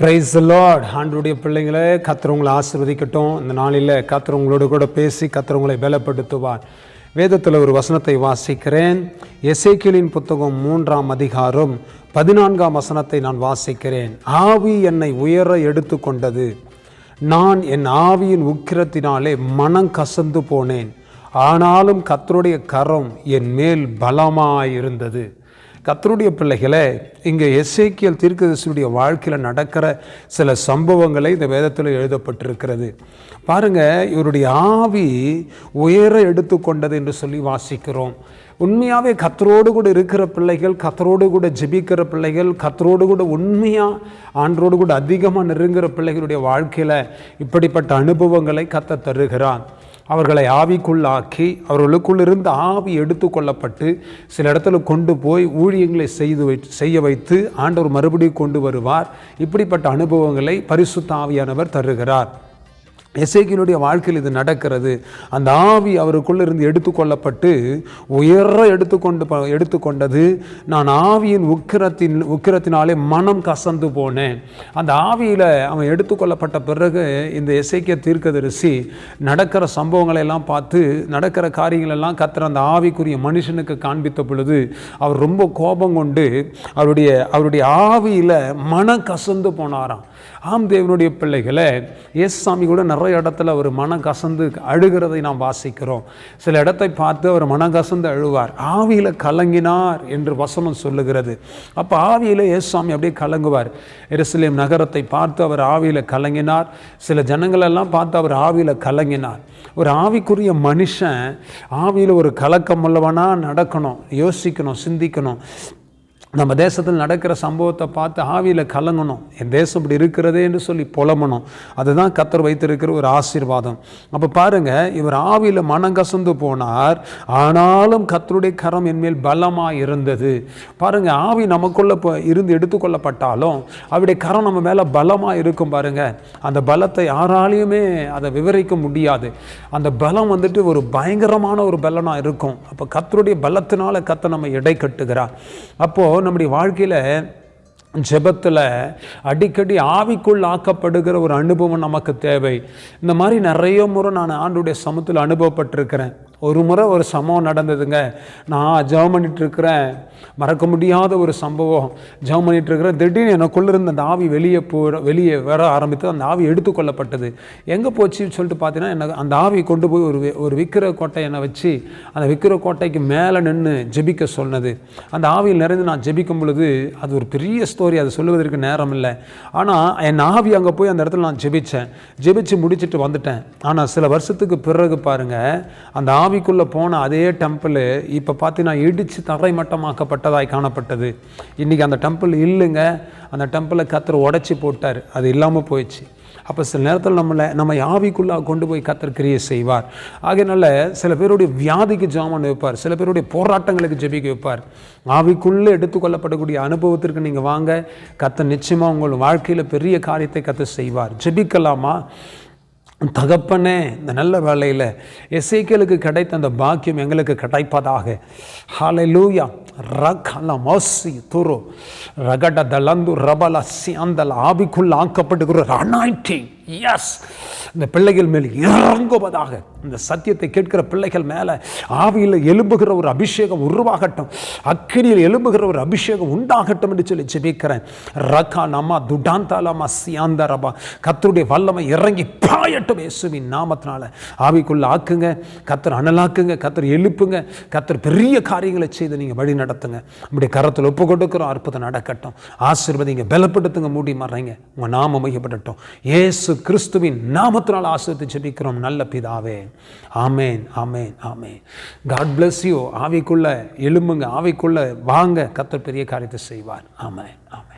Praise the Lord. ஆண்டவருடைய பிள்ளைங்களே, கர்த்தர் உங்களை ஆசீர்வதிக்கட்டும். இந்த நாளில் கர்த்தர் உங்களோடு கூட பேசி கர்த்தர் உங்களை பலப்படுத்துவார். வேதத்தில் ஒரு வசனத்தை வாசிக்கிறேன். எசேக்கியேலின் புத்தகம் 3ஆம் அதிகாரம் 14ஆம் வசனத்தை நான் வாசிக்கிறேன். ஆவி என்னை உயர எடுத்து கொண்டது, நான் என் ஆவியின் உக்கிரத்தினாலே மனம் கசந்து போனேன், ஆனாலும் கர்த்தருடைய கரம் என் மேல் பலமாயிருந்தது. கர்த்தருடைய பிள்ளைகளே, இங்கே எசேக்கியேல் தீர்க்கதரிசியுடைய வாழ்க்கையில் நடக்கிற சில சம்பவங்களை இந்த வேதத்தில் எழுதப்பட்டிருக்கிறது. பாருங்க, இவருடைய ஆவி உயர எடுத்துக்கொண்டது என்று சொல்லி வாசிக்கிறோம். உண்மையாகவே கர்த்தரோடு கூட இருக்கிற பிள்ளைகள், கர்த்தரோடு கூட ஜெபிக்கிற பிள்ளைகள், கர்த்தரோடு கூட உண்மையாக ஆண்டரோடு கூட அதிகமாக நெருங்குகிற பிள்ளைகளுடைய வாழ்க்கையில் இப்படிப்பட்ட அனுபவங்களை கர்த்தர் தருகிறான். அவர்களை ஆவிக்குள்ளாக்கி அவர்களுக்குள் இருந்து ஆவி எடுத்து கொள்ளப்பட்டு சில இடத்துல கொண்டு போய் ஊழியங்களை செய்ய வைத்து ஆண்டவர் மறுபடியும் கொண்டு வருவார். இப்படிப்பட்ட அனுபவங்களை பரிசுத்த ஆவியானவர் தருகிறார். எசேக்கியேலுடைய வாழ்க்கையில் இது நடக்கிறது. அந்த ஆவி அவருக்குள்ள இருந்து எடுத்துக்கொள்ளப்பட்டு உயர எடுத்துக்கொண்டது. நான் ஆவியின் உக்கிரத்தினாலே மனம் கசந்து போனேன். அந்த ஆவியில் அவன் எடுத்துக்கொள்ளப்பட்ட பிறகு இந்த எசேக்கியேல் தீர்க்கதரிசி நடக்கிற சம்பவங்களை எல்லாம் பார்த்து நடக்கிற காரியங்கள் எல்லாம் கர்த்தர் அந்த ஆவிக்குரிய மனுஷனுக்கு காண்பித்த பொழுது அவர் ரொம்ப கோபம் கொண்டு அவருடைய ஆவியில் மனம் கசந்து போனாராம். ஆம் தேவனுடைய பிள்ளைகளை, இயேசுசாமி கூட நிறைய இடத்துல அவர் மனம் கசந்து அழுகிறதை நாம் வாசிக்கிறோம். சில இடத்தை பார்த்து அவர் மனம் கசந்து அழுவார். ஆவியில் கலங்கினார் என்று வசனம் சொல்லுகிறது. அப்போ ஆவியில் இயேசுசாமி அப்படியே கலங்குவார். எருசலேம் நகரத்தை பார்த்து அவர் ஆவியில் கலங்கினார். சில ஜனங்களெல்லாம் பார்த்து அவர் ஆவியில் கலங்கினார். ஒரு ஆவிக்குரிய மனுஷன் ஆவியில் ஒரு கலக்கம் உள்ளவனா நடக்கணும், யோசிக்கணும், சிந்திக்கணும். நம்ம தேசத்தில் நடக்கிற சம்பவத்தை பார்த்து ஆவியில் கலங்கணும். என் தேசம் இப்படி இருக்கிறதே என்று சொல்லி புலம்பணும். அதுதான் கர்த்தர் வைத்திருக்கிற ஒரு ஆசீர்வாதம். அப்போ பாருங்கள், இவர் ஆவியில் மனம் கசந்து போனார், ஆனாலும் கர்த்தருடைய கரம் என்மேல் பலமாக இருந்தது. பாருங்கள், ஆவி நமக்குள்ளே இருந்து எடுத்துக்கொள்ளப்பட்டாலும் அவருடைய கரம் நம்ம மேலே பலமாக இருக்கும். பாருங்கள், அந்த பலத்தை யாராலையுமே அதை விவரிக்க முடியாது. அந்த பலம் வந்துட்டு ஒரு பயங்கரமான ஒரு பலனாக இருக்கும். அப்போ கர்த்தருடைய பலத்தினால கர்த்தர் நம்ம எடை கட்டுகிறார். அப்போது நம்முடைய வாழ்க்கையில் ஜெபத்தில் அடிக்கடி ஆவிக்குள் ஆக்கப்படுகிற ஒரு அனுபவம் நமக்கு தேவை. இந்த மாதிரி நிறைய முறை நான் ஆண்டவருடைய சமூகத்தில் அனுபவப்பட்டிருக்கிறேன். ஒரு முறை ஒரு சம்பவம் நடந்ததுங்க. நான் ஜெபம் பண்ணிகிட்ருக்கிறேன், மறக்க முடியாத ஒரு சம்பவம். ஜெபம் பண்ணிகிட்ருக்கிறேன், திடீர்னு எனக்குள்ளே இருந்த அந்த ஆவி வெளியே வர ஆரம்பித்து அந்த ஆவி எடுத்துக்கொள்ளப்பட்டது. எங்கே போச்சுன்னு சொல்லிட்டு பார்த்தீங்கன்னா, எனக்கு அந்த ஆவி கொண்டு போய் ஒரு விக்கிர கோட்டை என்னை வச்சு அந்த விக்கிர கோட்டைக்கு மேலே நின்று ஜெபிக்க சொன்னது. அந்த ஆவியில் நிறைந்து நான் ஜெபிக்கும் பொழுது அது ஒரு பெரிய ஸ்டோரி, அது சொல்லுவதற்கு நேரம் இல்லை. ஆனால் என் ஆவி அங்கே போய் அந்த இடத்துல நான் ஜெபிச்சு முடிச்சுட்டு வந்துட்டேன். ஆனால் சில வருஷத்துக்கு பிறகு பாருங்கள், அந்த ஆவிக்குள்ளே போன அதே டெம்பிள் இப்போ பார்த்தீங்கன்னா இடித்து தரைமட்டமாக்கப்பட்டதாய் காணப்பட்டது. இன்றைக்கி அந்த டெம்பிள் இல்லைங்க. அந்த டெம்பிளை கர்த்தர் உடைச்சி போட்டார், அது இல்லாமல் போயிடுச்சு. அப்போ சில நேரத்தில் நம்ம ஆவிக்குள்ளே கொண்டு போய் கர்த்தர் கிரியை செய்வார். ஆகையினால சில பேருடைய வியாதிக்கு ஜெபம் வைப்பார், சில பேருடைய போராட்டங்களுக்கு ஜெபிக்க வைப்பார். ஆவிக்குள்ளே எடுத்துக்கொள்ளப்படக்கூடிய அனுபவத்திற்கு நீங்கள் வாங்க, கர்த்தர் நிச்சயமாக உங்கள் வாழ்க்கையில் பெரிய காரியத்தை கர்த்தர் செய்வார். ஜெபிக்கலாமா? தகப்பனே, இந்த நல்ல வேளையில் எசேக்கியேலுக்கு கிடைத்த அந்த பாக்கியம் எங்களுக்கு கிடைப்பதாக. ஹல்லேலூயா. ரகல மோசி துரு ரகட தலந்து ரபல சியந்தல் ஆவிக்குள் ஆக்கப்படுகிற அனாயிண்டிங், எஸ், இந்த பிள்ளைகள் மேல் இறங்குவதாக. இந்த சத்தியத்தை கேட்கிற பிள்ளைகள் மேலே ஆவியில் எழும்புகிற ஒரு அபிஷேகம் உருவாகட்டும், அக்கினியில் எழும்புகிற ஒரு அபிஷேகம் உண்டாகட்டும் என்று சொல்லி ஜெபிக்கிறேன். ரகா நம்ம துடாந்தாலமா சியாந்தரபா, கர்த்தருடைய வல்லமை இறங்கி பாயட்டும் இயேசுவின் நாமத்தினால. ஆவிக்குள்ள ஆக்குங்க, கர்த்தர் அனலாக்குங்க, கர்த்தர் எழுப்புங்க, கர்த்தர் பெரிய காரியங்களை செய்து நீங்கள் வழி நடத்துங்க. நம்முடைய கரத்தில் ஒப்பு கொடுக்குறோம். அற்புதம் நடக்கட்டும். ஆசீர்வதிங்க, பலப்படுத்துங்க, மூடி மறைங்க. உங்கள் நாமம் மையப்படட்டும். இயேசு கிறிஸ்துவின் நாமத்தினால் ஆசீர்வதித்து ஜெபிக்கிறோம் நல்ல பிதாவே. ஆமேன், ஆமேன், ஆமேன். God bless you. ஆவிக்குள்ள எழும்புங்க, ஆவிக்குள்ள வாங்க, கர்த்தர் பெரிய காரியத்தை செய்வார். ஆமேன், ஆமேன்.